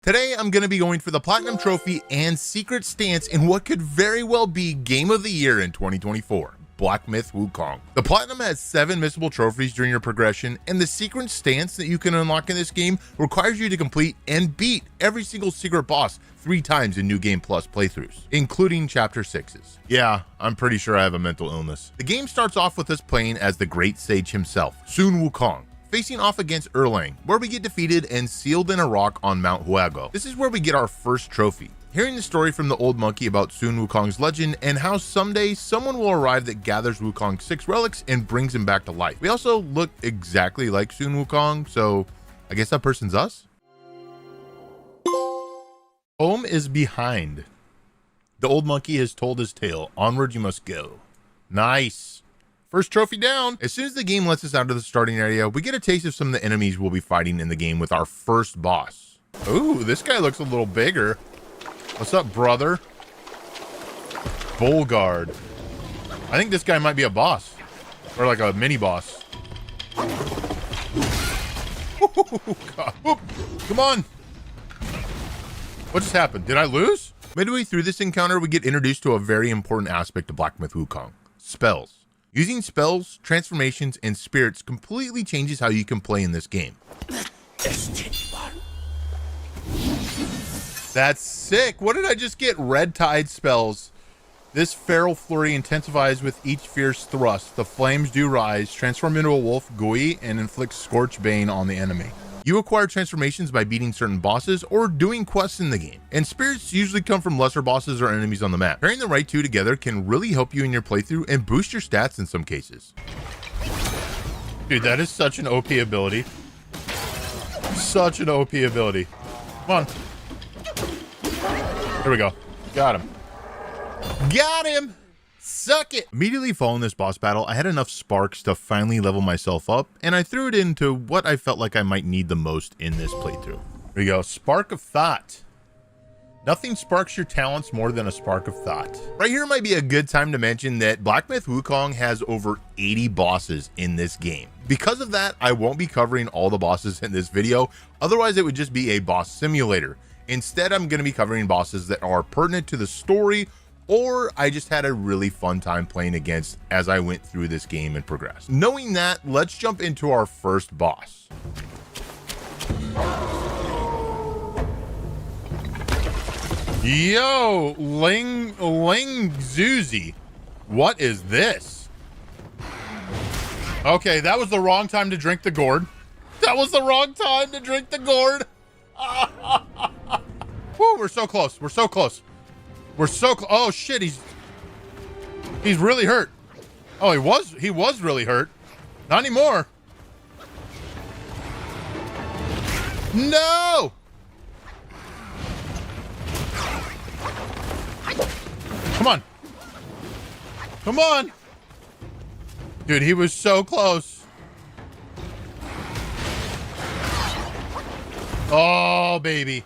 Today, I'm going to be going for the Platinum Trophy and Secret Stance in what could very well be Game of the Year in 2024. Black Myth Wukong. The Platinum has 7 missable trophies during your progression, and the Secret Stance that you can unlock in this game requires you to complete and beat every single secret boss 3 times in New Game Plus playthroughs, including Chapter 6's. Yeah, I'm pretty sure I have a mental illness. The game starts off with us playing as the Great Sage himself, Sun Wukong, facing off against Erlang, where we get defeated and sealed in a rock on Mount Huago. This is where we get our first trophy. Hearing the story from the old monkey about Sun Wukong's legend and how someday someone will arrive that gathers Wukong's 6 relics and brings him back to life. We also look exactly like Sun Wukong, so I guess that person's us. Home is behind. The old monkey has told his tale. Onward you must go. Nice. First trophy down. As soon as the game lets us out of the starting area, we get a taste of some of the enemies we'll be fighting in the game with our first boss. Ooh, this guy looks a little bigger. What's up, brother? Bullguard. I think this guy might be a boss. Or like a mini boss. Oh, God. Whoop. Come on. What just happened? Did I lose? Midway through this encounter, we get introduced to a very important aspect of Black Myth Wukong. Spells. Using spells, transformations, and spirits completely changes how you can play in this game. That's sick. What did I just get? Red Tide spells. This feral flurry intensifies with each fierce thrust. The flames do rise, transform into a wolf, Gui, and inflict Scorch Bane on the enemy. You acquire transformations by beating certain bosses or doing quests in the game. And spirits usually come from lesser bosses or enemies on the map. Pairing the right two together can really help you in your playthrough and boost your stats in some cases. Dude, that is such an OP ability. Such an OP ability. Come on. Here we go. Got him. Got him! Suck it! Immediately following this boss battle, I had enough sparks to finally level myself up, and I threw it into what I felt like I might need the most in this playthrough. Here we go. Spark of Thought. Nothing sparks your talents more than a spark of thought. Right here might be a good time to mention that Black Myth Wukong has over 80 bosses in this game. Because of that, I won't be covering all the bosses in this video, otherwise it would just be a boss simulator. Instead, I'm going to be covering bosses that are pertinent to the story, or I just had a really fun time playing against as I went through this game and progressed. Knowing that, let's jump into our first boss. Yo, Ling Zuzi. What is this? Okay, that was the wrong time to drink the gourd. That was the wrong time to drink the gourd. Woo, we're so close. We're so close. We're so close. Oh shit, he's really hurt. Oh, he was really hurt. Not anymore. No! Come on. Come on. Dude, he was so close. Oh, baby.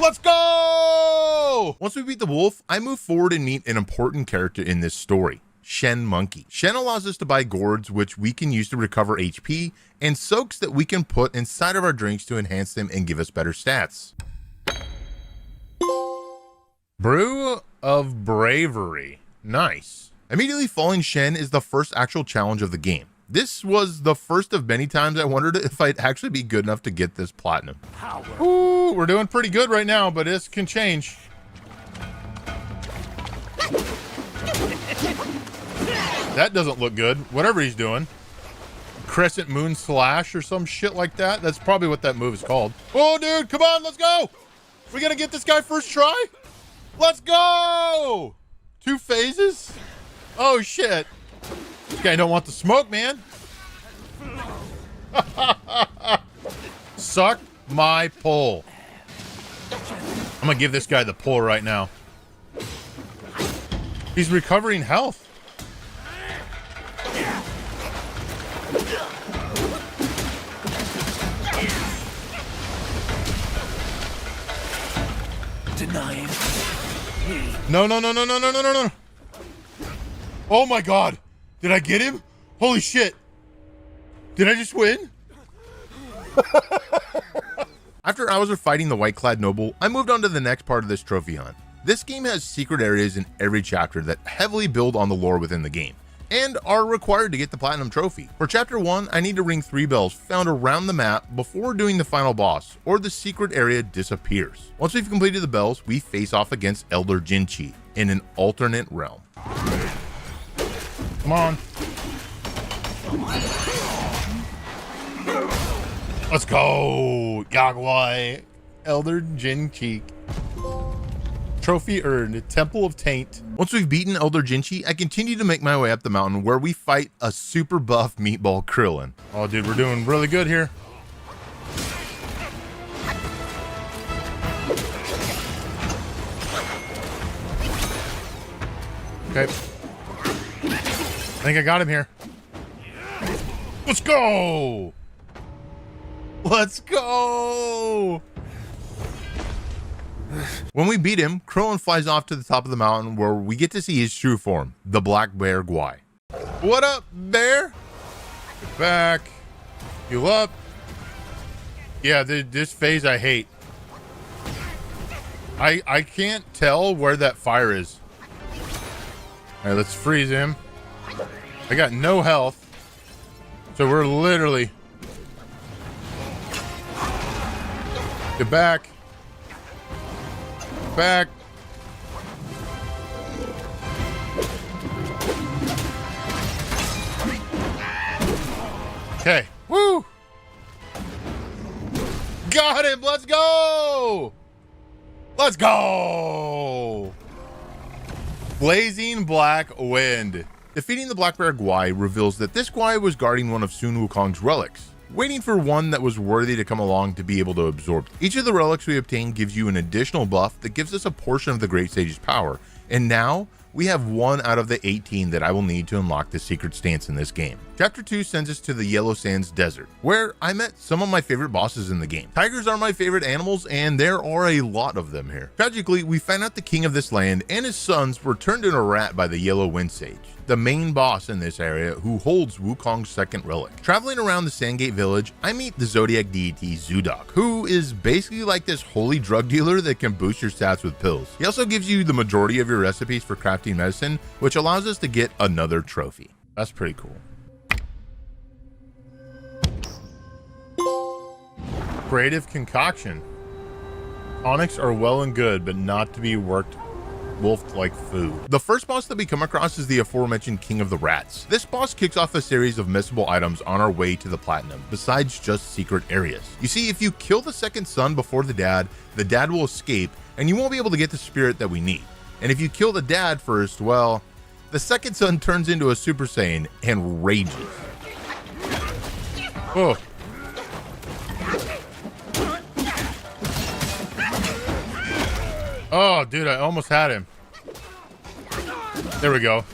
Let's go! Once we beat the wolf, I move forward and meet an important character in this story, Shen Monkey. Shen allows us to buy gourds, which we can use to recover HP, and soaks that we can put inside of our drinks to enhance them and give us better stats. Brew of Bravery. Nice. Immediately following Shen is the first actual challenge of the game. This was the first of many times I wondered if I'd actually be good enough to get this platinum. Ooh, we're doing pretty good right now, but this can change. That doesn't look good. Whatever he's doing. Crescent Moon Slash or some shit like that. That's probably what that move is called. Oh, dude, come on, let's go. We gonna get this guy first try? Let's go. 2 phases? Oh, shit. This guy don't want the smoke, man. Suck my pull. I'm gonna give this guy the pull right now. He's recovering health. Deny him. No, no, no, no, no, no, no, no, no. Oh my God. Did I get him? Holy shit. Did I just win? After hours of fighting the white-clad noble, I moved on to the next part of this trophy hunt. This game has secret areas in every chapter that heavily build on the lore within the game, and are required to get the Platinum Trophy. For Chapter 1, I need to ring 3 bells found around the map before doing the final boss, or the secret area disappears. Once we've completed the bells, we face off against Elder Jinchi in an alternate realm. Come on. Let's go! Yagwai! Elder Jinchi. Trophy earned, Temple of Taint. Once we've beaten Elder Jinchi, I continue to make my way up the mountain where we fight a super buff meatball Krillin. Oh dude, we're doing really good here. Okay. I think I got him here. Let's go! Let's go! When we beat him, Krillin flies off to the top of the mountain where we get to see his true form, the Black Bear Gwai. What up, bear? Get back. Heal up. Yeah, this phase I hate. I can't tell where that fire is. All right, let's freeze him. I got no health. So we're literally... Get back. Back. Okay. Woo! Got him! Let's go! Let's go! Blazing Black Wind. Defeating the Black Bear Gwai reveals that this Gwai was guarding one of Sun Wukong's relics, waiting for one that was worthy to come along to be able to absorb. Each of the relics we obtain gives you an additional buff that gives us a portion of the Great Sage's power, and now we have 1 out of the 18 that I will need to unlock the secret stance in this game. Chapter 2 sends us to the Yellow Sands Desert, where I met some of my favorite bosses in the game. Tigers are my favorite animals, and there are a lot of them here. Tragically, we find out the king of this land and his sons were turned into a rat by the Yellow Wind Sage, the main boss in this area who holds Wukong's second relic. Traveling around the Sandgate village, I meet the zodiac deity Zudok, who is basically like this holy drug dealer that can boost your stats with pills. He also gives you the majority of your recipes for crafting medicine, which allows us to get another trophy. That's pretty cool. Creative concoction. Tonics are well and good, but not to be wolfed like food. The first boss that we come across is the aforementioned King of the Rats. This boss kicks off a series of missable items on our way to the Platinum, besides just secret areas. You see, if you kill the second son before the dad will escape, and you won't be able to get the spirit that we need. And if you kill the dad first, well, the second son turns into a Super Saiyan and rages. Oh. Oh, dude, I almost had him. There we go.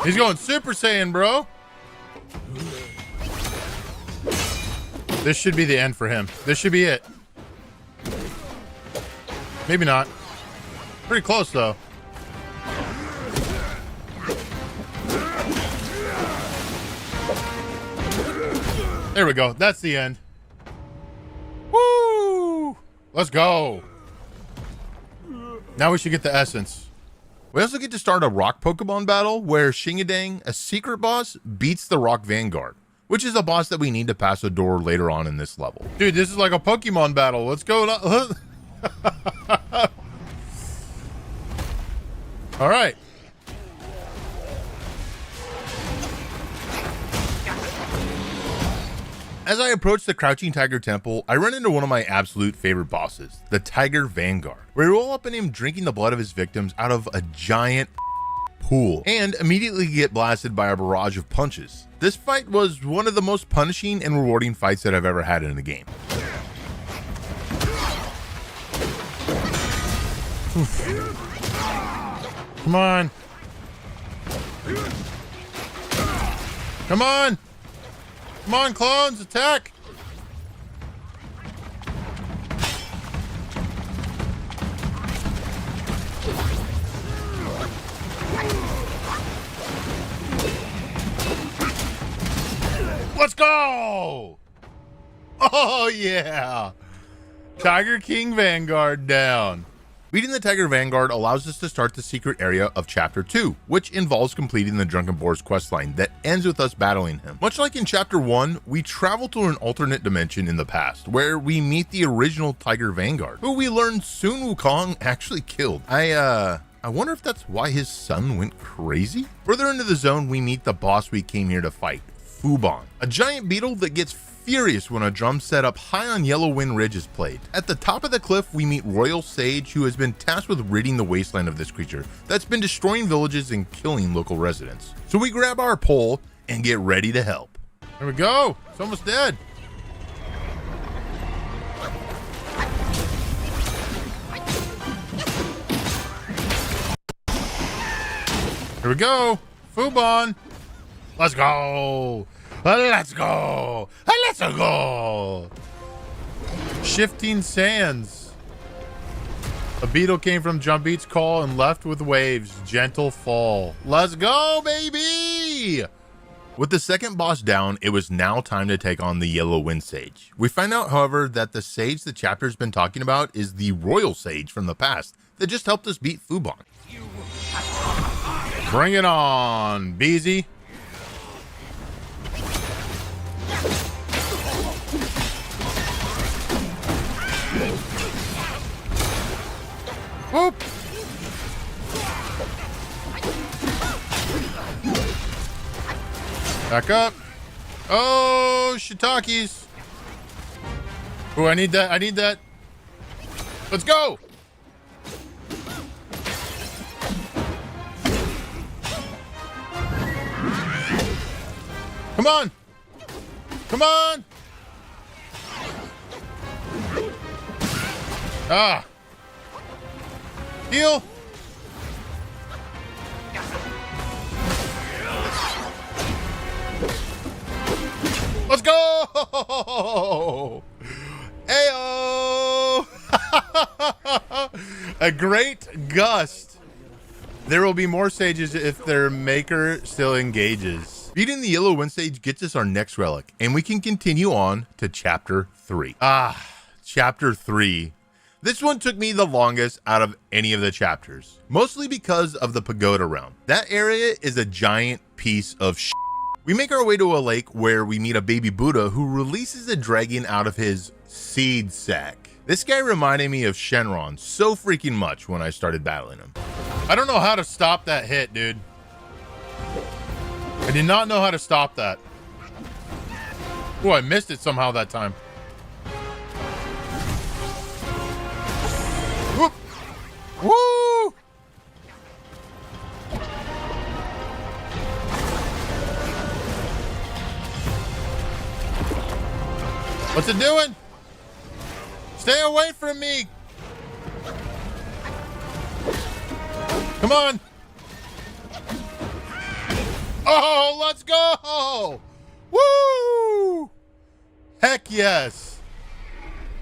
He's going Super Saiyan, bro. This should be the end for him. This should be it. Maybe not. Pretty close, though. There we go. That's the end. Woo! Let's go. Now we should get the essence. We also get to start a rock Pokemon battle where Shingadang, a secret boss, beats the Rock Vanguard, which is a boss that we need to pass a door later on in this level. Dude, this is like a Pokemon battle. Let's go. All right. As I approach the Crouching Tiger Temple, I run into one of my absolute favorite bosses, the Tiger Vanguard. We roll up on him drinking the blood of his victims out of a giant pool and immediately get blasted by a barrage of punches. This fight was one of the most punishing and rewarding fights that I've ever had in the game. Come on. Come on. Come on, clones, attack! Let's go! Oh, yeah. Tiger King Vanguard down. Beating the Tiger Vanguard allows us to start the secret area of Chapter 2, which involves completing the Drunken Boar's questline that ends with us battling him. Much like in Chapter 1, we travel to an alternate dimension in the past, where we meet the original Tiger Vanguard, who we learn Sun Wukong actually killed. I wonder if that's why his son went crazy? Further into the zone, we meet the boss we came here to fight, Fubon, a giant beetle that gets furious when a drum set up high on Yellow Wind Ridge is played. At the top of the cliff, we meet Royal Sage, who has been tasked with ridding the wasteland of this creature that's been destroying villages and killing local residents. So we grab our pole and get ready to help. There we go. It's almost dead. Here we go. Fubon. Let's go. Let's go. Let's go. Shifting sands. A beetle came from Jump Beat's call and left with waves. Gentle fall. Let's go, baby. With the second boss down, it was now time to take on the Yellow Wind Sage. We find out, however, that the sage the chapter's been talking about is the Royal Sage from the past that just helped us beat Fubon. Bring it on, Beezy. Whoop. Back up. Oh, shiitakes. Oh, I need that. I need that. Let's go. Come on. Come on. Ah. Heal. Let's go. Ayo. A great gust. There will be more sages if their maker still engages. Beating the Yellow Wind Sage gets us our next relic, and we can continue on to Chapter 3. Chapter 3. This one took me the longest out of any of the chapters, mostly because of the pagoda realm. That area is a giant piece of shit. We make our way to a lake where we meet a baby Buddha who releases a dragon out of his seed sack. This guy reminded me of Shenron so freaking much when I started battling him. I don't know how to stop that hit, dude. I did not know how to stop that. Oh, I missed it somehow that time. Whoop. Woo! What's it doing? Stay away from me. Come on. Oh, let's go. Woo! Heck yes.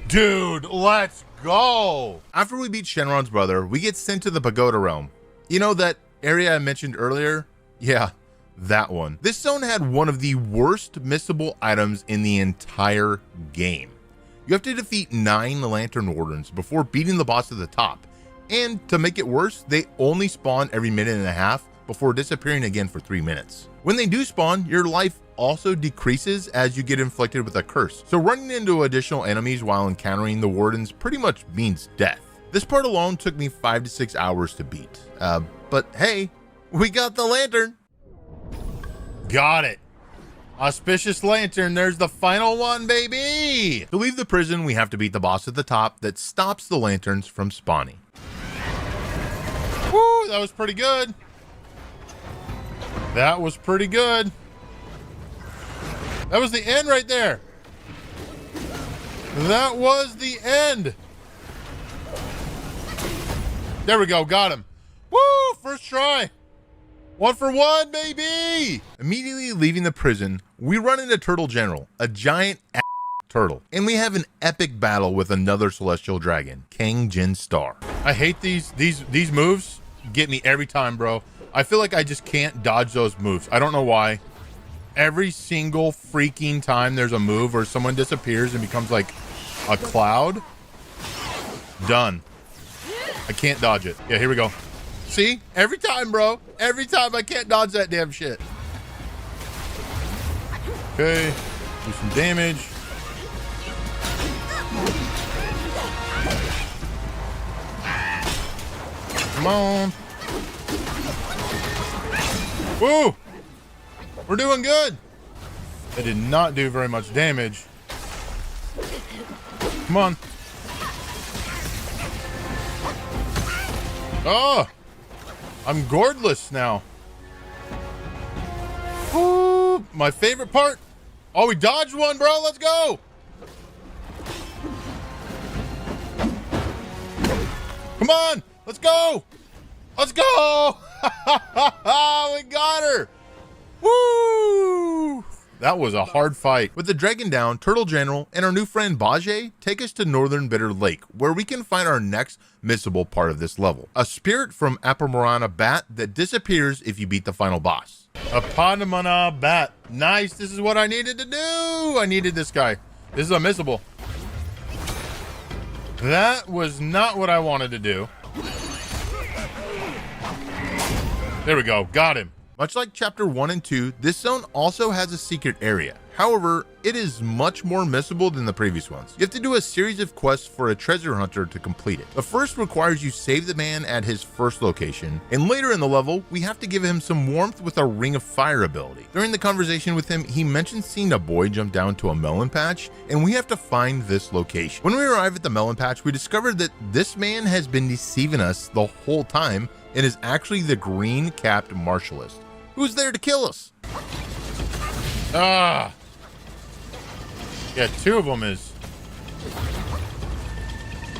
Dude, let's go. After we beat Shenron's brother, we get sent to the Pagoda Realm. You know that area I mentioned earlier? Yeah, that one. This zone had one of the worst missable items in the entire game. You have to defeat 9 Lantern Wardens before beating the boss at the top. And to make it worse, they only spawn every minute and a half before disappearing again for 3 minutes. When they do spawn, your life also decreases as you get inflicted with a curse. So running into additional enemies while encountering the wardens pretty much means death. This part alone took me 5 to 6 hours to beat. But hey, we got the lantern. Got it. Auspicious lantern, there's the final one, baby! To leave the prison, we have to beat the boss at the top that stops the lanterns from spawning. Woo, that was pretty good. That was pretty good. That was the end right there. That was the end. There we go, got him. Woo, first try. 1 for 1, baby! Immediately leaving the prison, we run into Turtle General, a giant turtle, and we have an epic battle with another celestial dragon, Kang Jin Star. I hate these moves. Get me every time, bro. I feel like I just can't dodge those moves. I don't know why. every single freaking time there's a move or someone disappears and becomes like a cloud, done. I can't dodge it. Yeah, here we go. See? Every time, bro. Every time I can't dodge that damn shit. Okay. Do some damage. Come on. Woo! We're doing good. That did not do very much damage. Come on. Oh! I'm gourdless now. Woo! My favorite part. Oh, we dodged one, bro. Let's go. Come on. Let's go. Let's go. We got her. Woo! That was a hard fight. With the dragon down, Turtle General and our new friend Bajie take us to Northern Bitter Lake, where we can find our next missable part of this level. A spirit from Apamorana bat that disappears if you beat the final boss. Apamorana bat. Nice. This is what I needed to do. I needed this guy. This is a missable. That was not what I wanted to do. There we go. Got him. Much like Chapter 1 and 2, this zone also has a secret area. However, it is much more missable than the previous ones. You have to do a series of quests for a treasure hunter to complete it. The first requires you save the man at his first location, and later in the level, we have to give him some warmth with our Ring of Fire ability. During the conversation with him, he mentioned seeing a boy jump down to a melon patch, and we have to find this location. When we arrive at the melon patch, we discovered that this man has been deceiving us the whole time and is actually the green-capped martialist. Who's there to kill us? Ah. Yeah, two of them is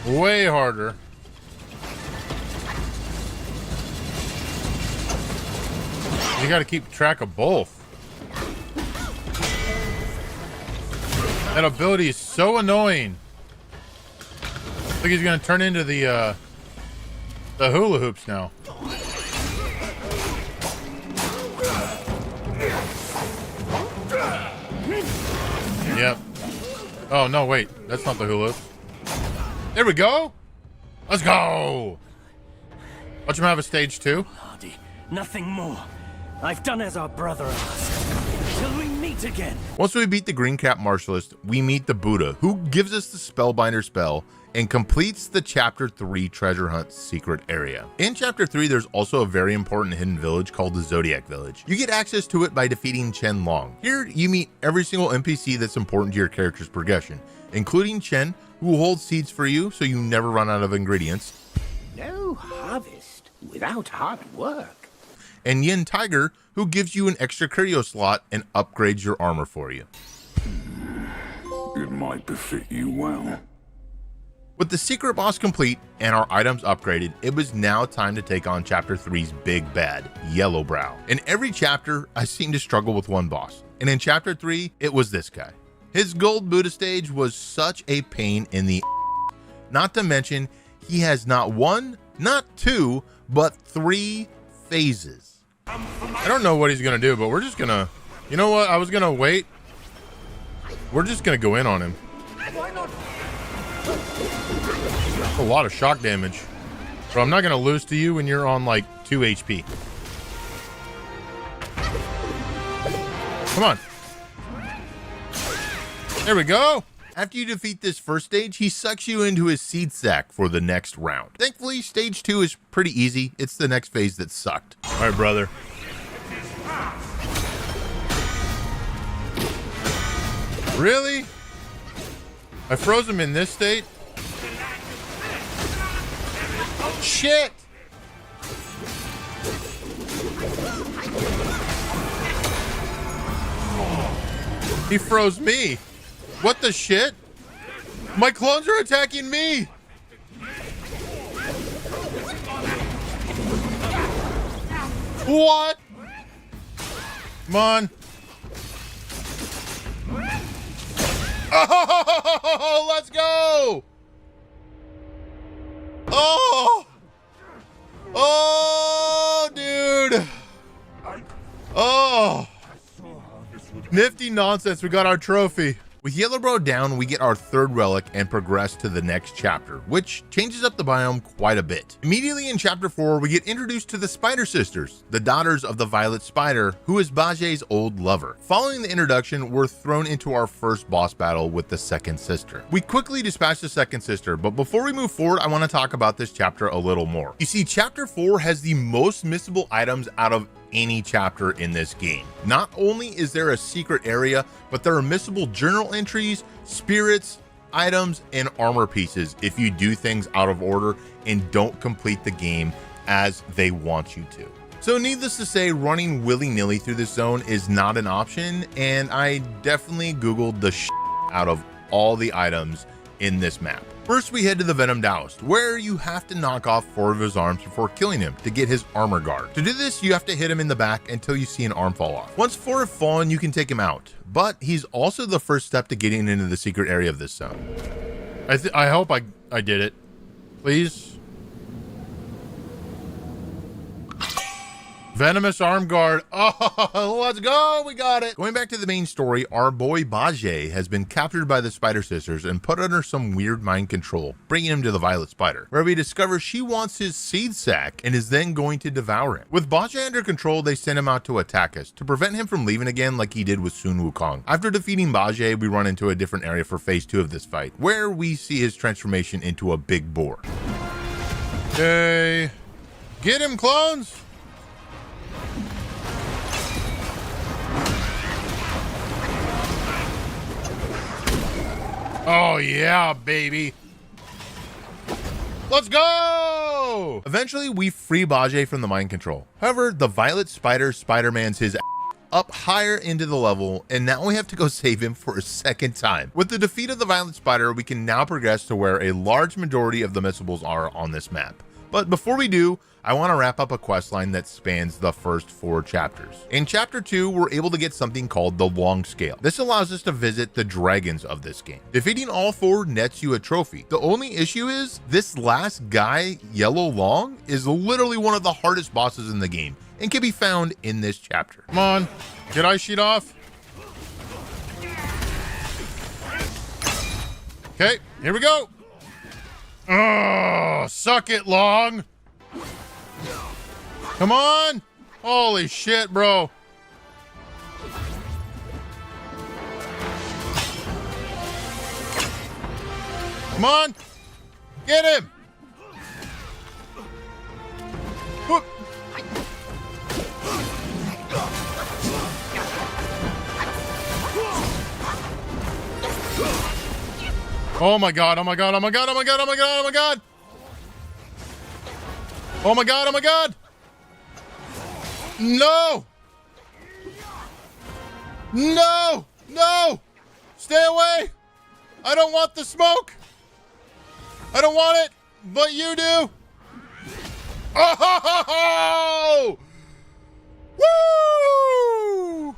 way harder. You got to keep track of both. That ability is so annoying. I think he's going to turn into the hula hoops now. Yep. Oh, no, wait. That's not the hula. There we go. Let's go. Watch him have a stage 2. Hardy, nothing more. I've done as our brother asked. Till we meet again. Once we beat the green cap martialist, we meet the Buddha, who gives us the Spellbinder spell and completes the Chapter 3 treasure hunt secret area. In Chapter 3, there's also a very important hidden village called the Zodiac Village. You get access to it by defeating Chen Long. Here, you meet every single NPC that's important to your character's progression, including Chen, who holds seeds for you so you never run out of ingredients. No harvest without hard work. And Yin Tiger, who gives you an extra curio slot and upgrades your armor for you. It might befit you well. With the secret boss complete and our items upgraded, it was now time to take on Chapter 3's big bad, Yellowbrow. In every chapter, I seem to struggle with one boss, and in Chapter 3, it was this guy. His gold Buddha stage was such a pain in the not to mention, he has not one, not two, but 3 phases. I don't know what he's gonna do, but we're just gonna, you know what, I was gonna wait. We're just gonna go in on him. Why not? A lot of shock damage. Bro, I'm not gonna lose to you when you're on like 2 HP. Come on. There we go. After you defeat this first stage, he sucks you into his seed sack for the next round. Thankfully, stage 2 is pretty easy. It's the next phase that sucked. All right, brother. Really? I froze him in this state? Shit! He froze me. What the shit? My clones are attacking me. What? Come on. Oh, let's go. Oh. Oh, dude. Oh. Nifty nonsense, we got our trophy. With Yellow Bro down, we get our third relic and progress to the next chapter, which changes up the biome quite a bit. Immediately in chapter 4, we get introduced to the Spider Sisters, the daughters of the Violet Spider, who is Baje's old lover. Following the introduction, we're thrown into our first boss battle with the second sister. We quickly dispatch the second sister, but before we move forward, I want to talk about this chapter a little more. You see, chapter 4 has the most missable items out of any chapter in this game. Not only is there a secret area, but there are missable journal entries, spirits, items, and armor pieces if you do things out of order and don't complete the game as they want you to. So needless to say, running willy-nilly through this zone is not an option, and I definitely Googled the shit out of all the items in this map. First, we head to the Venom Taoist, where you have to knock off 4 of his arms before killing him to get his armor guard. To do this, you have to hit him in the back until you see an arm fall off. Once 4 have fallen, you can take him out, but he's also the first step to getting into the secret area of this zone. I hope I did it. Please. Venomous arm guard. Oh, let's go. We got it. Going back to the main story, our boy Baje has been captured by the Spider Sisters and put under some weird mind control, bringing him to the Violet Spider, where we discover she wants his seed sack and is then going to devour him. With Baje under control, they send him out to attack us to prevent him from leaving again like he did with Sun Wukong. After defeating Baje, we run into a different area for phase 2 of this fight, where we see his transformation into a big boar. Okay. Get him, clones! Oh yeah, baby. Let's go! Eventually, we free Baje from the mind control. However, the Violet Spider Spider-Man's his up higher into the level, and now we have to go save him for a second time. With the defeat of the Violet Spider, we can now progress to where a large majority of the missables are on this map. But before we do, I want to wrap up a questline that spans the first 4 chapters. In chapter 2, we're able to get something called the Long Scale. This allows us to visit the dragons of this game. Defeating all 4 nets you a trophy. The only issue is this last guy, Yellow Long, is literally one of the hardest bosses in the game and can be found in this chapter. Come on, get ice sheet off. Okay, here we go. Oh, suck it, Long. Come on! Holy shit, bro. Come on! Get him! Whoop. Oh my god, oh my god, oh my god, oh my god, oh my god, oh my god! Oh my god, oh my god! No! No! No! Stay away! I don't want the smoke! I don't want it, but you do! Oh! Woo!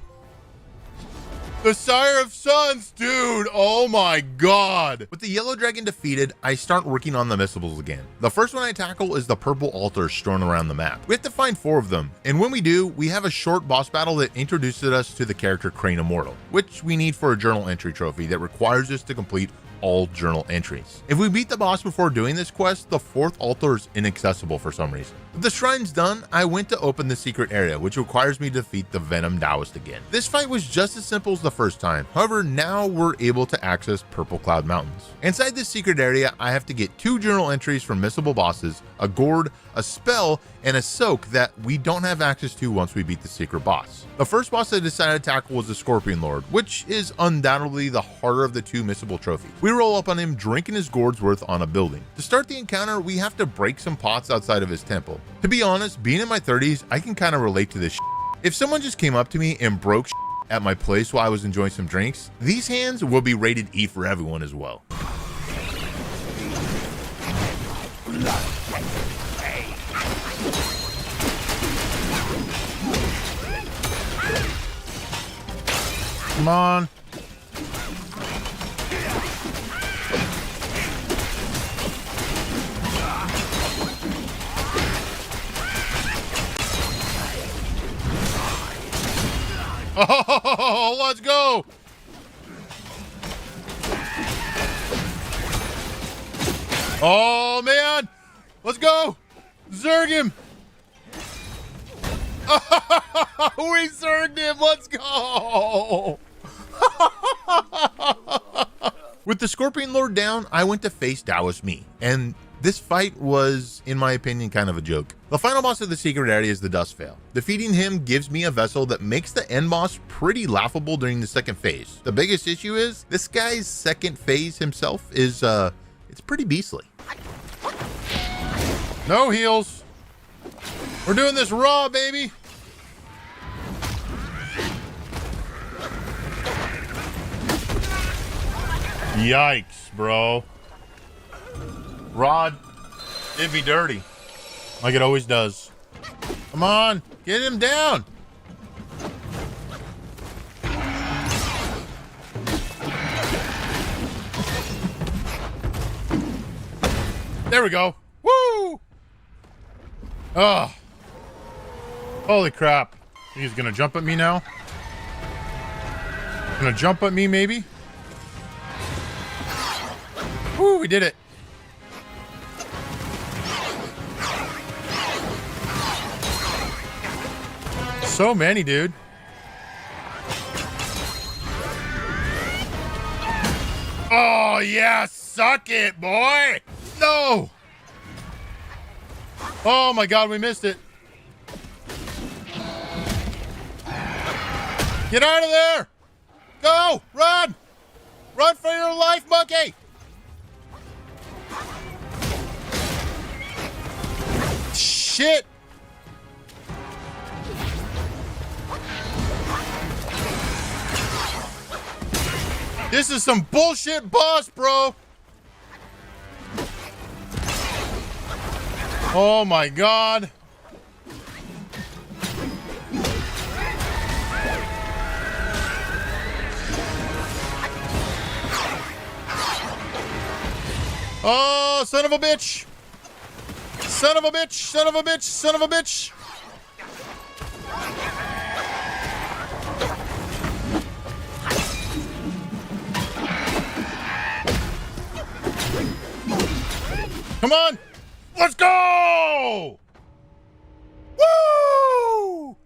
The Sire of Suns, dude! Oh my god! With the Yellow Dragon defeated, I start working on the missables again. The first one I tackle is the purple altars strewn around the map. We have to find 4 of them, and when we do, we have a short boss battle that introduces us to the character Crane Immortal, which we need for a journal entry trophy that requires us to complete all journal entries. If we beat the boss before doing this quest, the 4th altar is inaccessible for some reason. With the shrines done, I went to open the secret area, which requires me to defeat the Venom Taoist again. This fight was just as simple as the first time. However, now we're able to access Purple Cloud Mountains. Inside this secret area, I have to get 2 journal entries from missable bosses, a gourd, a spell, and a soak that we don't have access to once we beat the secret boss. The first boss I decided to tackle was the Scorpion Lord, which is undoubtedly the harder of the 2 missable trophies. We roll up on him drinking his gourd's worth on a building. To start the encounter, we have to break some pots outside of his temple. To be honest, being in my 30s, I can kind of relate to this shit. If someone just came up to me and broke shit at my place while I was enjoying some drinks, these hands will be rated E for everyone as well. Come on. Oh, let's go. Oh, man. Let's go. Zerg him. We zerged him. Let's go. With the Scorpion Lord down, I went to face Taoist Me, and this fight was, in my opinion, kind of a joke. The final boss of the secret area is the Dust Veil. Defeating him gives me a vessel that makes the end boss pretty laughable during the second phase. The biggest issue is, this guy's second phase himself is, it's pretty beastly. No heals. We're doing this raw, baby. Yikes, bro. Rod, it'd be dirty. Like it always does. Come on, get him down. There we go. Woo! Oh. Holy crap. He's gonna jump at me now. Gonna jump at me, maybe? Woo, we did it. So many, dude. Oh, yeah, suck it, boy. No. Oh, my God, we missed it. Get out of there. Go, run. Run for your life, monkey. Shit. This is some bullshit boss, bro. Oh my God. Oh, son of a bitch. Son of a bitch, son of a bitch, son of a bitch. Come on. Let's go. Woo!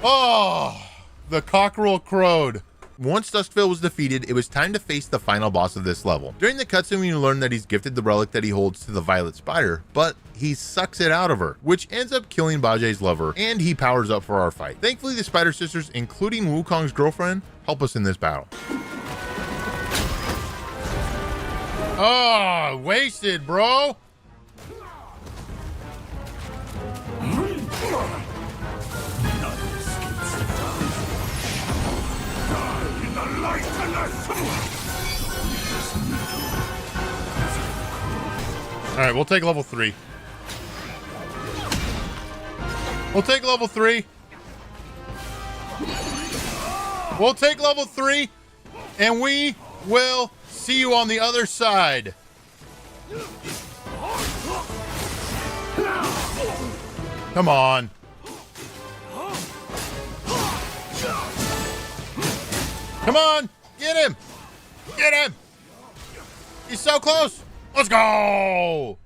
Oh, the cockerel crowed. Once Duskvale was defeated, it was time to face the final boss of this level. During the cutscene, we learn that he's gifted the relic that he holds to the Violet Spider, but he sucks it out of her, which ends up killing Bajie's lover, and he powers up for our fight. Thankfully, the Spider Sisters, including Wukong's girlfriend, help us in this battle. Oh, wasted, bro. All right, we'll take level 3. We'll take level 3. We'll take level 3, and we will see you on the other side. Come on. Come on, get him. Get him. He's so close. Let's go.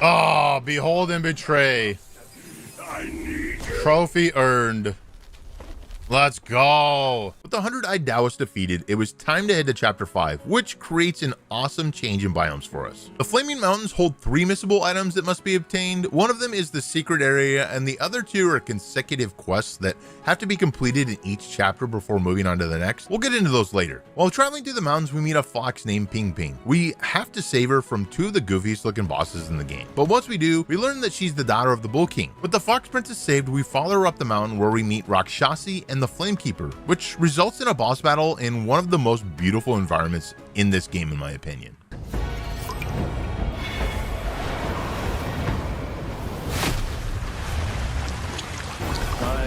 Oh, behold and betray. Trophy earned. Let's go. With the 100-eyed Taoist defeated, it was time to head to chapter 5, which creates an awesome change in biomes for us. The Flaming Mountains hold 3 missable items that must be obtained. One of them is the secret area, and the other 2 are consecutive quests that have to be completed in each chapter before moving on to the next. We'll get into those later. While traveling through the mountains, we meet a fox named Ping Ping. We have to save her from 2 of the goofiest looking bosses in the game. But once we do, we learn that she's the daughter of the Bull King. With the Fox Princess saved, we follow her up the mountain where we meet Rakshasi and the Flamekeeper, which results in a boss battle in one of the most beautiful environments in this game, in my opinion.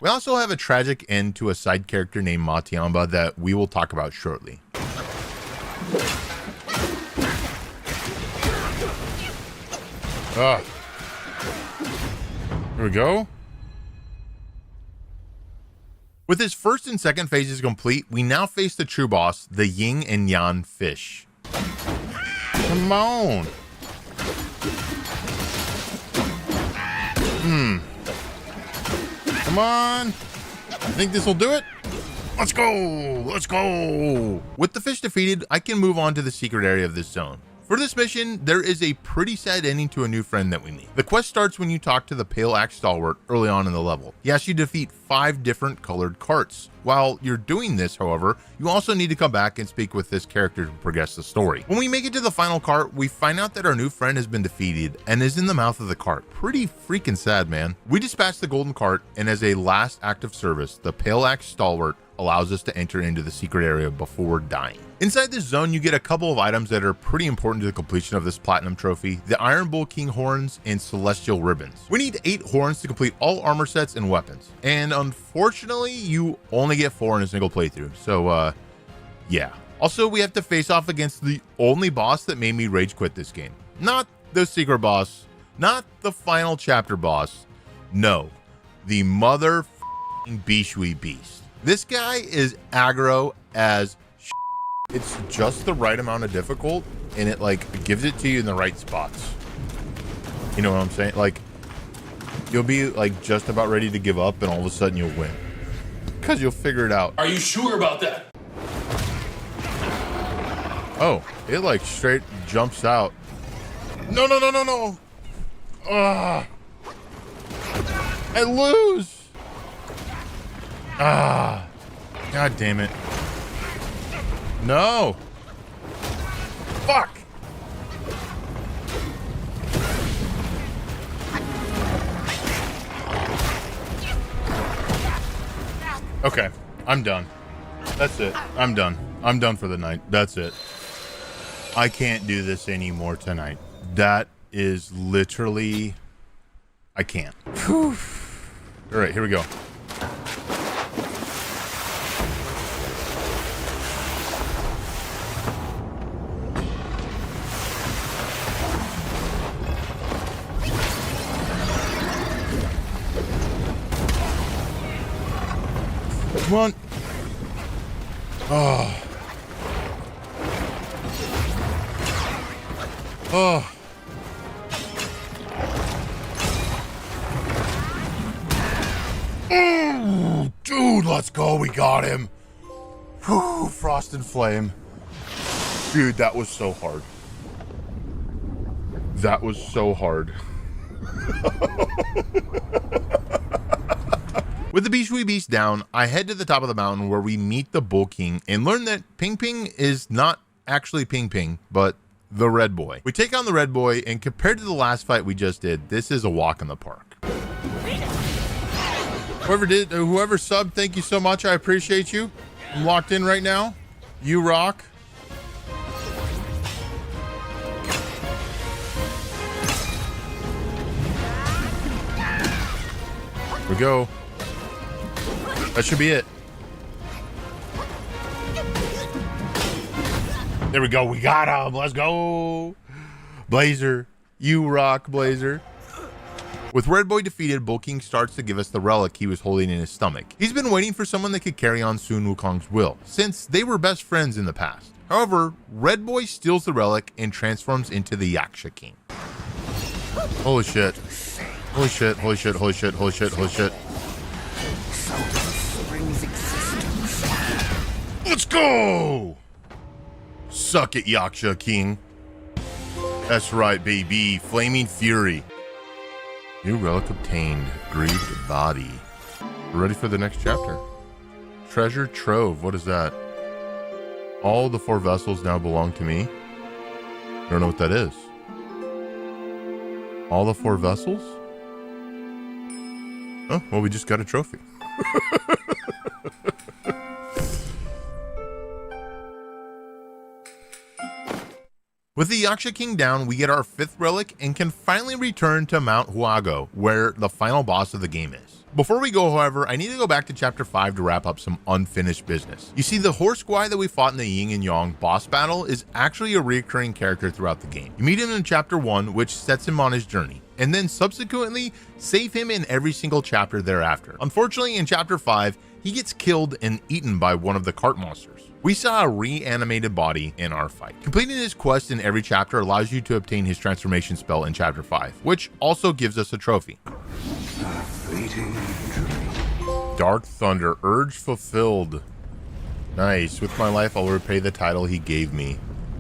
We also have a tragic end to a side character named Matiamba that we will talk about shortly. Ugh. Here we go. With his first and second phases complete, we now face the true boss, the Yin and Yang fish. Come on. Come on. I think this will do it. Let's go. Let's go. With the fish defeated, I can move on to the secret area of this zone. For this mission, there is a pretty sad ending to a new friend that we meet. The quest starts when you talk to the Pale Axe Stalwart early on in the level. He asks you to defeat 5 different colored carts. While you're doing this, however, you also need to come back and speak with this character to progress the story. When we make it to the final cart, we find out that our new friend has been defeated and is in the mouth of the cart. Pretty freaking sad, man. We dispatch the golden cart, and as a last act of service, the Pale Axe Stalwart allows us to enter into the secret area before dying. Inside this zone, you get a couple of items that are pretty important to the completion of this platinum trophy: the Iron Bull King horns and celestial ribbons. We need 8 horns to complete all armor sets and weapons, and unfortunately you only get 4 in a single playthrough, so yeah. Also, we have to face off against the only boss that made me rage quit this game. Not the secret boss, not the final chapter boss, no, the mother Bishui beast. This guy is aggro as shit. It's just the right amount of difficult, and it like gives it to you in the right spots. You know what I'm saying? Like, you'll be like just about ready to give up, and all of a sudden you'll win because you'll figure it out. Are you sure about that? Oh, it like straight jumps out. No, no, no, no, no. Ah, I lose. Ah, god damn it. No. Fuck. Okay, I'm done. That's it. I'm done. I'm done for the night. That's it. I can't do this anymore tonight. That is literally... I can't. Whew. All right, here we go. Come on. Oh. Oh. Oh, dude, let's go. We got him. Whew, Frost and Flame. Dude, that was so hard. That was so hard. With the Bishui Beast down, I head to the top of the mountain where we meet the Bull King and learn that Ping Ping is not actually Ping Ping, but the Red Boy. We take on the Red Boy, and compared to the last fight we just did, this is a walk in the park. Whoever subbed, thank you so much. I appreciate you. I'm locked in right now. You rock. Here we go. That should be it. There we go. We got him. Let's go. Blazer. You rock, Blazer. With Red Boy defeated, Bull King starts to give us the relic he was holding in his stomach. He's been waiting for someone that could carry on Sun Wukong's will, since they were best friends in the past. However, Red Boy steals the relic and transforms into the Yaksha King. Holy shit. Holy shit, holy shit, holy shit, holy shit, holy shit. Let's go! Suck it, Yaksha King. That's right, baby. Flaming Fury. New relic obtained. Grieved body. We're ready for the next chapter. Treasure Trove. What is that? All the 4 vessels now belong to me. I don't know what that is. All the 4 vessels? Oh, well, we just got a trophy. With the Yaksha King down, we get our 5th relic and can finally return to Mount Huago, where the final boss of the game is. Before we go, however, I need to go back to chapter 5 to wrap up some unfinished business. You see, the horse guy that we fought in the Yin and Yang boss battle is actually a recurring character throughout the game. You meet him in chapter 1, which sets him on his journey. and then subsequently save him in every single chapter thereafter. Unfortunately, in chapter 5, he gets killed and eaten by one of the cart monsters. We saw a reanimated body in our fight. Completing his quest in every chapter allows you to obtain his transformation spell in chapter 5, which also gives us a trophy. Dark Thunder, urge fulfilled. Nice, with my life I'll repay the title he gave me.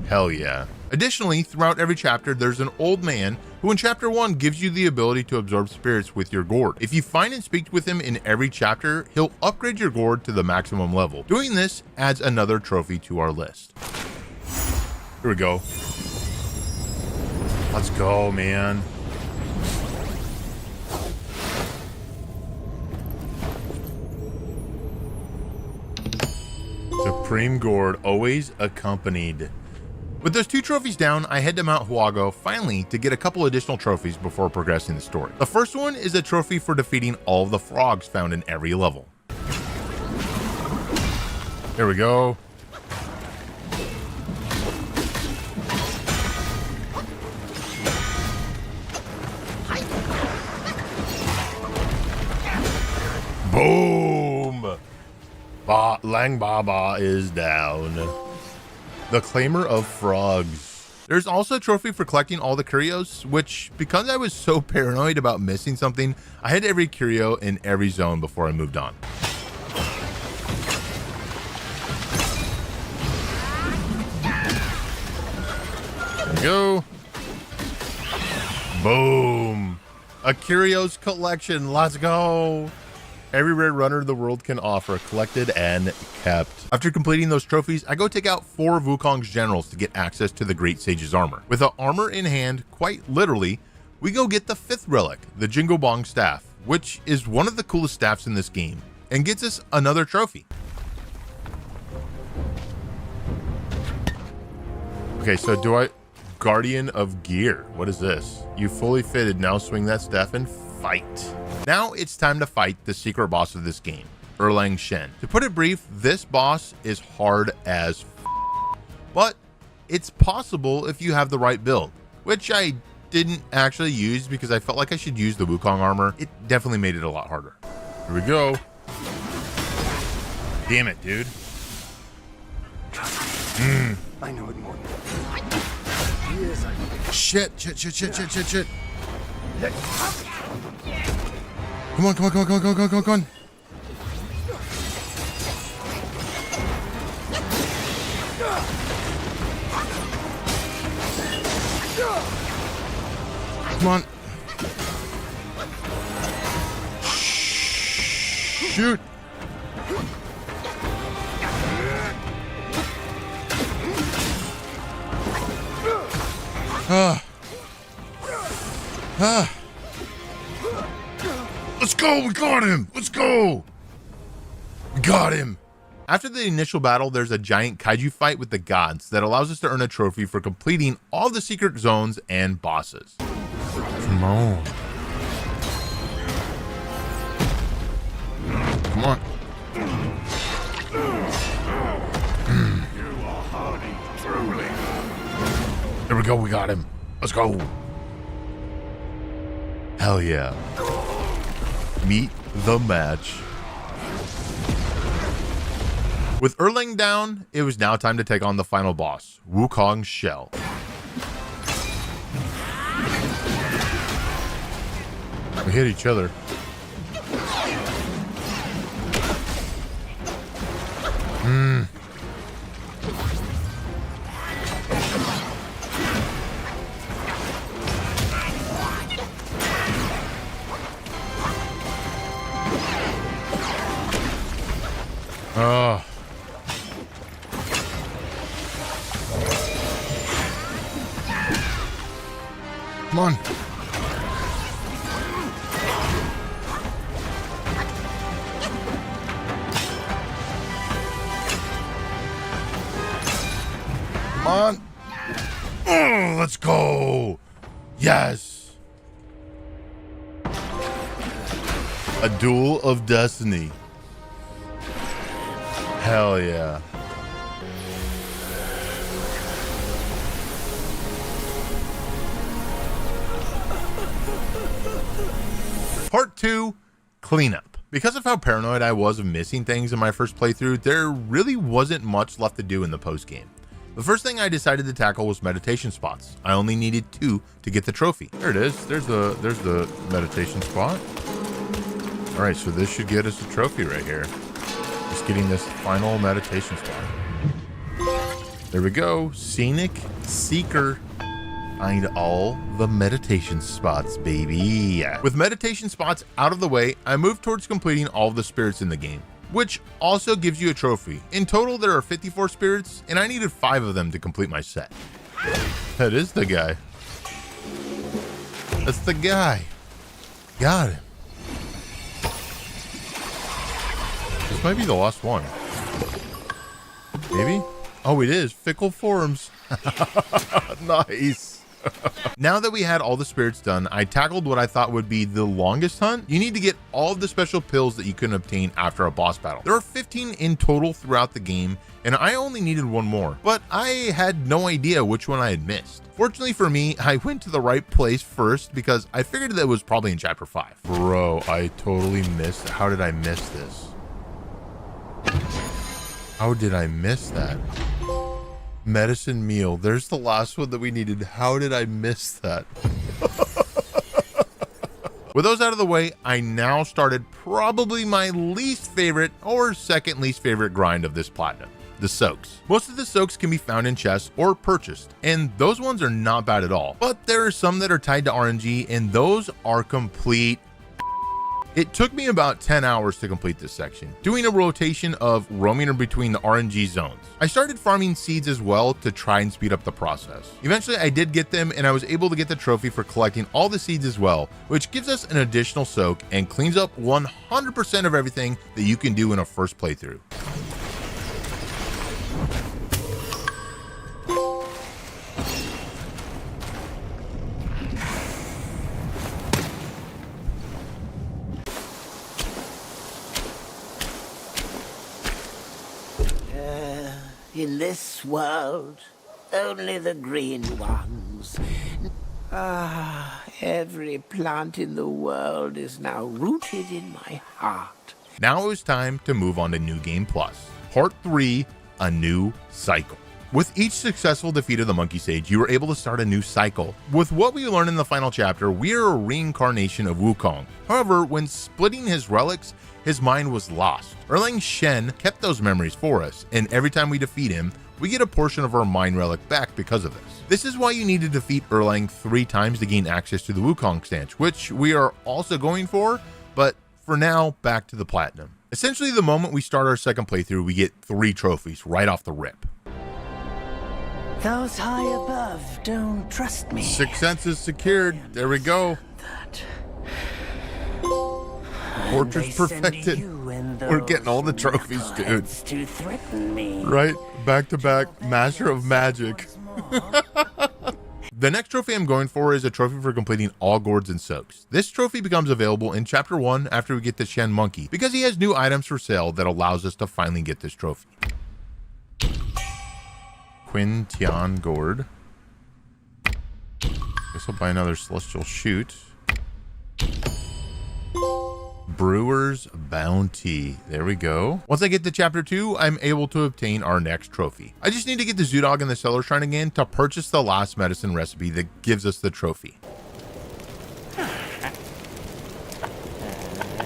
Hell yeah. Additionally, throughout every chapter, there's an old man who in chapter 1 gives you the ability to absorb spirits with your gourd. If you find and speak with him in every chapter, he'll upgrade your gourd to the maximum level. Doing this adds another trophy to our list. Here we go. Let's go, man. Supreme Gourd, always accompanied. With those 2 trophies down, I head to Mount Huago finally to get a couple additional trophies before progressing the story. The first one is a trophy for defeating all of the frogs found in every level. There we go. Boom! Lang Baba is down. The Claimer of Frogs. There's also a trophy for collecting all the curios, which, because I was so paranoid about missing something, I had every curio in every zone before I moved on. There we go. Boom. A curios collection. Let's go. Every rare runner the world can offer, collected and kept. After completing those trophies, I go take out 4 of Wukong's generals to get access to the Great Sage's armor. With the armor in hand, quite literally, we go get the 5th relic, the Jingobong staff, which is one of the coolest staffs in this game, and gets us another trophy. Okay, so do I... Guardian of Gear. What is this? You fully fitted, now swing that staff and fight. Now it's time to fight the secret boss of this game, Erlang Shen. To put it brief, this boss is hard as but it's possible if you have the right build, which I didn't actually use because I felt like I should use the Wukong armor. It definitely made it a lot harder. Here we go. Damn it, dude. I know it more. Shit. Come on. Come on. Shoot. Let's go, we got him. Let's go. We got him. After the initial battle, there's a giant kaiju fight with the gods that allows us to earn a trophy for completing all the secret zones and bosses. Come on. Come on. There we go, we got him. Let's go. Hell yeah. Meet the match. With Erlang down, it was now time to take on the final boss, Wukong's shell. We hit each other. Oh. Come on. Come on. Oh, let's go. Yes. A duel of destiny. Hell yeah. Part 2, cleanup. Because of how paranoid I was of missing things in my first playthrough, there really wasn't much left to do in the post-game. The first thing I decided to tackle was meditation spots. I only needed 2 to get the trophy. There it is. There's the meditation spot. All right, so this should get us a trophy right here. Just getting this final meditation spot. There we go. Scenic Seeker. Find all the meditation spots, baby. With meditation spots out of the way, I moved towards completing all of the spirits in the game, which also gives you a trophy. In total, there are 54 spirits, and I needed 5 of them to complete my set. That is the guy. That's the guy. Got him. This might be the last one. Maybe? Oh, it is. Fickle Forms. Nice. Now that we had all the spirits done, I tackled what I thought would be the longest hunt. You need to get all of the special pills that you can obtain after a boss battle. There are 15 in total throughout the game, and I only needed 1 more, but I had no idea which one I had missed. Fortunately for me, I went to the right place first because I figured that it was probably in chapter 5. Bro, I totally missed. How did I miss this? How did I miss that? Medicine meal. There's the last one that we needed. How did I miss that? With those out of the way, I now started probably my least favorite or second least favorite grind of this platinum, the soaks. Most of the soaks can be found in chests or purchased, and those ones are not bad at all. But there are some that are tied to RNG, and those are complete. It took me about 10 hours to complete this section, doing a rotation of roaming in between the RNG zones. I started farming seeds as well to try and speed up the process. Eventually I did get them, and I was able to get the trophy for collecting all the seeds as well, which gives us an additional soak and cleans up 100% of everything that you can do in a first playthrough. In this world, only the green ones. Every plant in the world is now rooted in my heart. Now it was time to move on to New Game Plus. Part 3, a new cycle. With each successful defeat of the monkey sage, you were able to start a new cycle. With what we learned in the final chapter, we are a reincarnation of Wukong. However, when splitting his relics, his mind was lost. Erlang Shen kept those memories for us, and every time we defeat him, we get a portion of our mind relic back because of this. This is why you need to defeat Erlang 3 times to gain access to the Wukong Stance, which we are also going for, but for now, back to the platinum. Essentially, the moment we start our second playthrough, we get 3 trophies right off the rip. Those high above don't trust me. 6th sense is secured. There we go. Fortress perfected. We're getting all the trophies, dude. To threaten me. Right? Back to back. Master of Magic. The next trophy I'm going for is a trophy for completing all gourds and soaks. This trophy becomes available in chapter 1 after we get the Shen monkey, because he has new items for sale that allows us to finally get this trophy. Quintian gourd. Guess I'll buy another celestial shoot. Brewer's Bounty. There we go. Once I get to chapter 2, I'm able to obtain our next trophy. I just need to get the Zoodog and the Cellar Shrine again to purchase the last medicine recipe that gives us the trophy.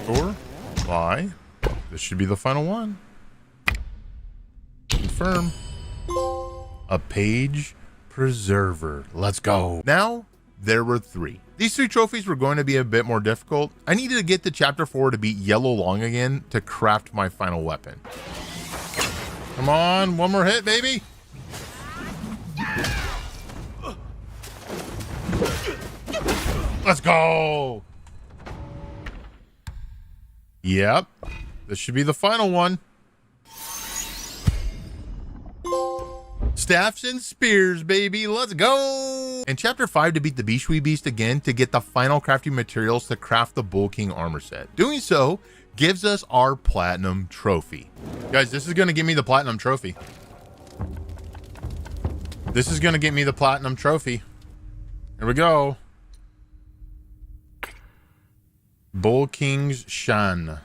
Or buy. This should be the final one. Confirm. A page preserver. Let's go. Now, there were 3. These 3 trophies were going to be a bit more difficult. I needed to get to chapter 4 to beat Yellow Long again to craft my final weapon. Come on, one more hit, baby. Let's go. Yep, this should be the final one. Staffs and spears, baby. Let's go. In chapter 5 to beat the Bishui Beast again to get the final crafting materials to craft the Bull King armor set. Doing so gives us our platinum trophy. Guys, this is going to give me the platinum trophy. This is going to get me the platinum trophy. Here we go. Bull King's Shan.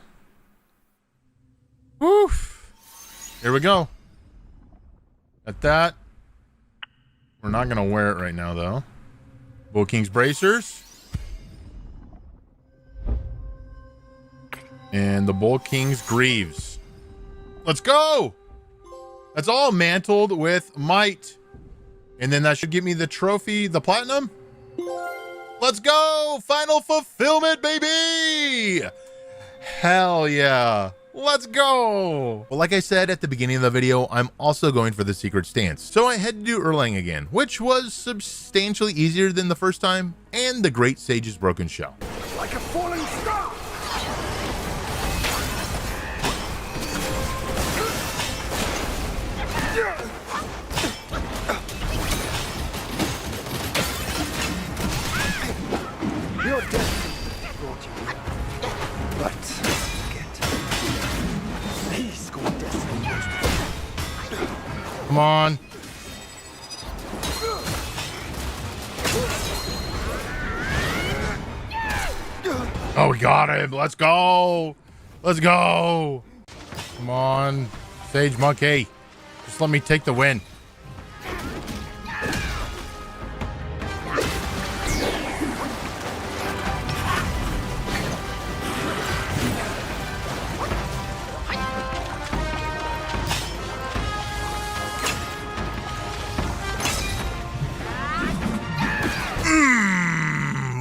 Woof. Here we go. At that. We're not going to wear it right now, though. Bull King's Bracers. And the Bull King's Greaves. Let's go! That's all mantled with might. And then that should give me the trophy, the platinum. Let's go! Final fulfillment, baby! Hell yeah. Let's go! Well, like I said at the beginning of the video, I'm also going for the secret stance. So I had to do Erlang again, which was substantially easier than the first time, and the Great Sage's Broken Shell. Like a falling star! Your destiny brought you here. But forget. He's got destiny. Come on. Oh, we got him. Let's go. Let's go. Come on, Sage Monkey. Just let me take the win.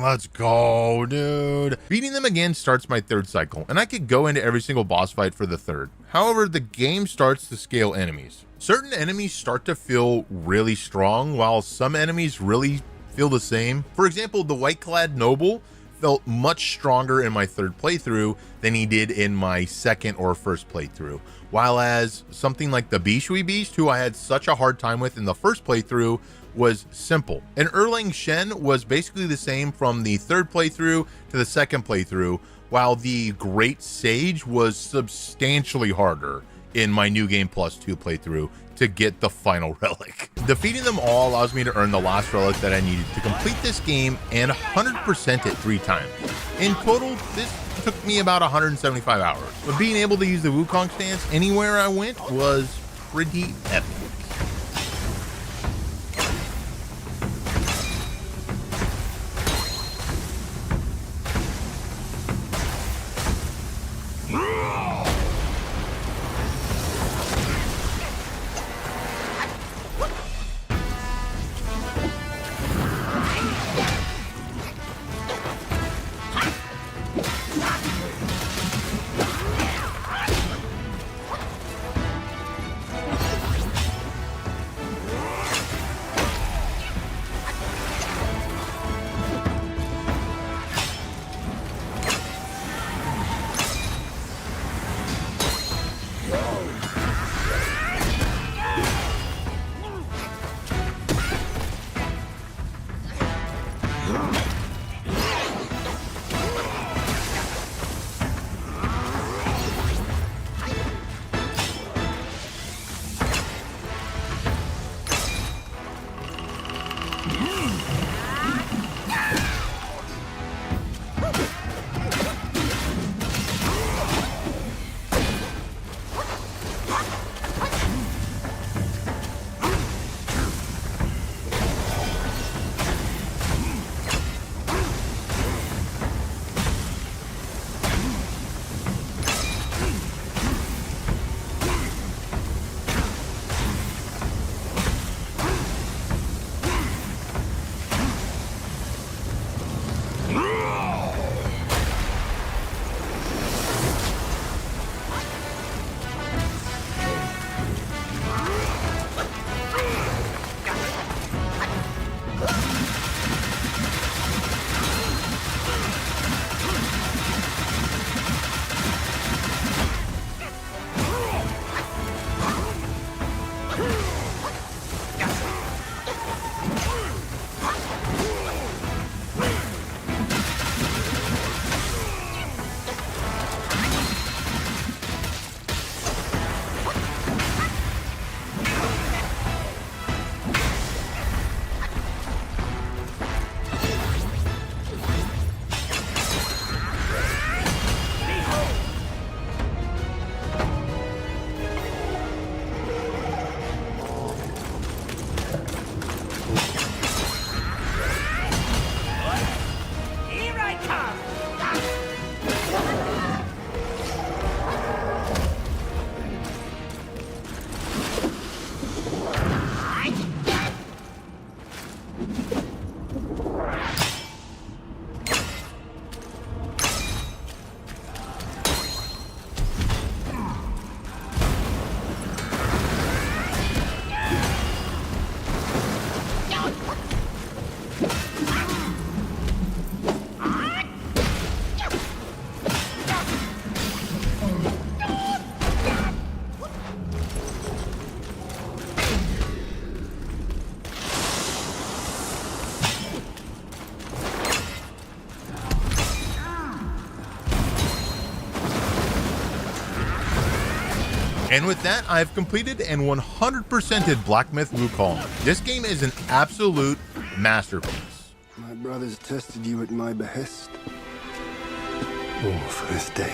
Let's go, dude. Beating them again starts my third cycle, and I could go into every single boss fight for the third. However, the game starts to scale enemies. Certain enemies start to feel really strong, while some enemies really feel the same. For example, the white-clad noble felt much stronger in my third playthrough than he did in my second or first playthrough. While as something like the Bishui Beast, who I had such a hard time with in the first playthrough, was simple. And Erlang Shen was basically the same from the third playthrough to the second playthrough, while the Great Sage was substantially harder in my New Game Plus 2 playthrough to get the final relic. Defeating them all allows me to earn the last relic that I needed to complete this game and 100% it 3 times. In total, this took me about 175 hours. But being able to use the Wukong Stance anywhere I went was pretty epic. And with that, I've completed and 100%ed Black Myth Wukong. This game is an absolute masterpiece. My brothers tested you at my behest. All for this day.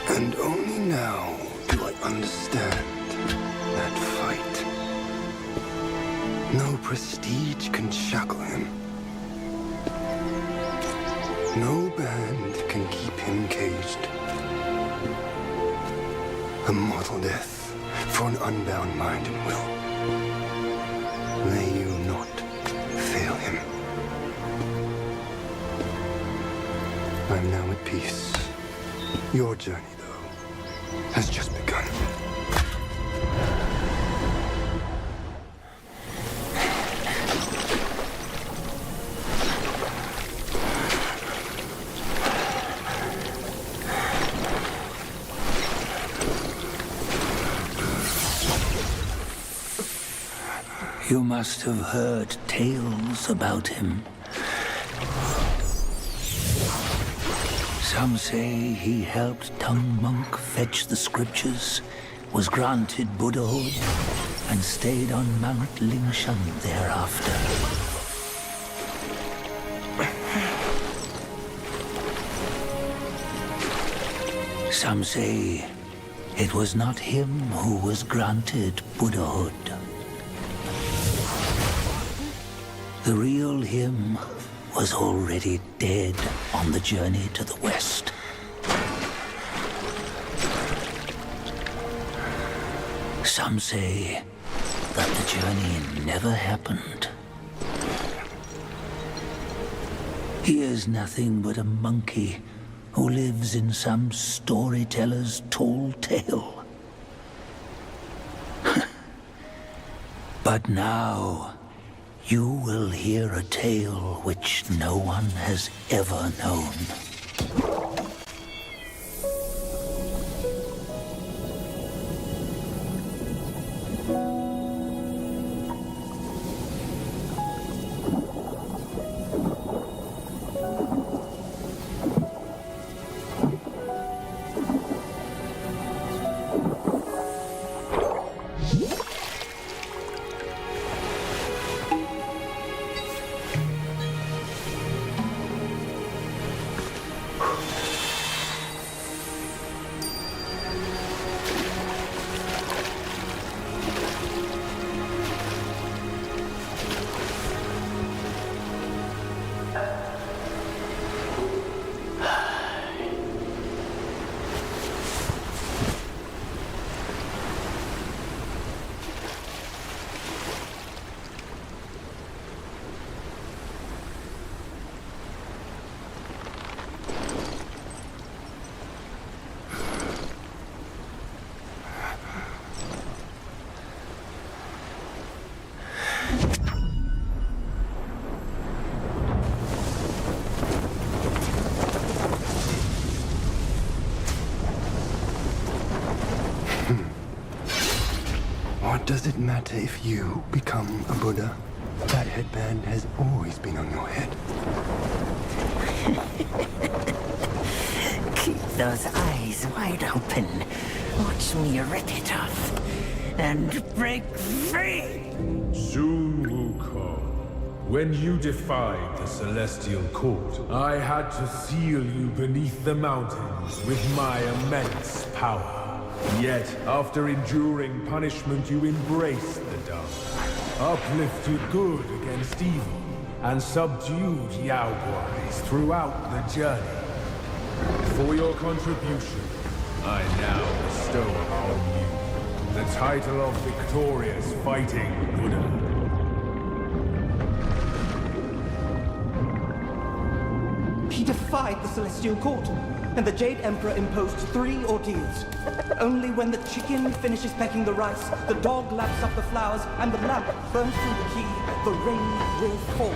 And only now do I understand that fight. No prestige can shackle him. No band can keep him caged. A mortal death for an unbound mind and will. May you not fail him. I'm now at peace. Your journey, though, has just begun. You must have heard tales about him. Some say he helped Tung Monk fetch the scriptures, was granted Buddhahood, and stayed on Mount Lingshan thereafter. Some say it was not him who was granted Buddhahood. The real him was already dead on the journey to the west. Some say that the journey never happened. He is nothing but a monkey who lives in some storyteller's tall tale. But now, you will hear a tale which no one has ever known. What does it matter if you become a Buddha? That headband has always been on your head. Keep those eyes wide open. Watch me rip it off and break free. Sun Wukong, when you defied the Celestial Court, I had to seal you beneath the mountains with my immense power. Yet, after enduring punishment, you embraced the dark, uplifted good against evil, and subdued Yao Guais throughout the journey. For your contribution, I now bestow upon you the title of Victorious Fighting Buddha. He defied the Celestial Court, and the Jade Emperor imposed 3 ordeals. Only when the chicken finishes pecking the rice, the dog laps up the flowers, and the lamp burns through the key, the rain will fall.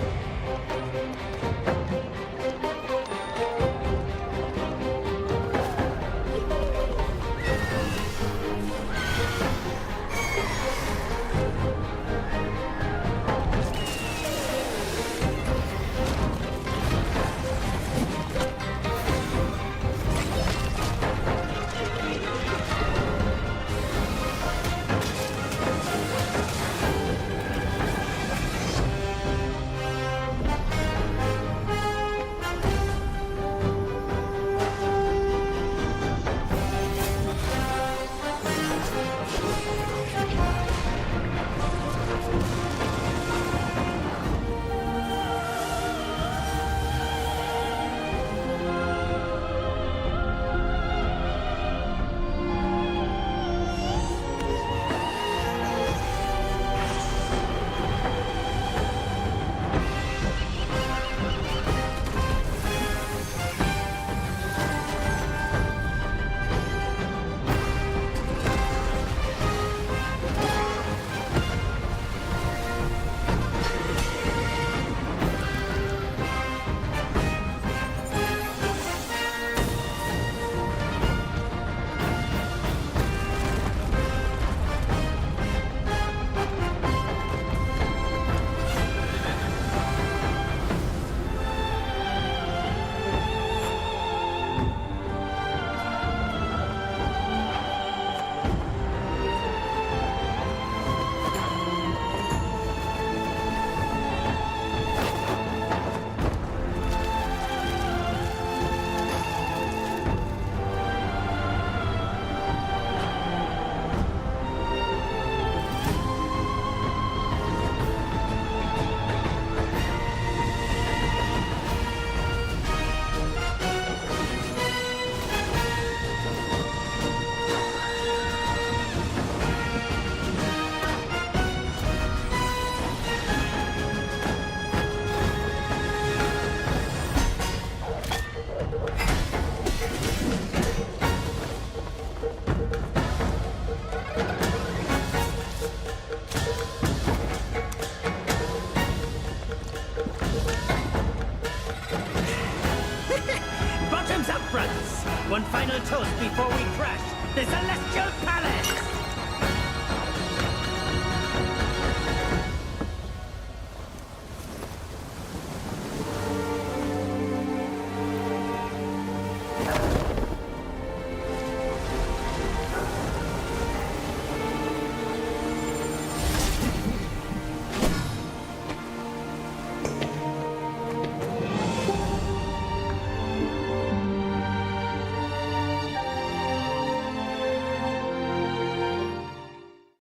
One final toast before we crash the Celestial Palace!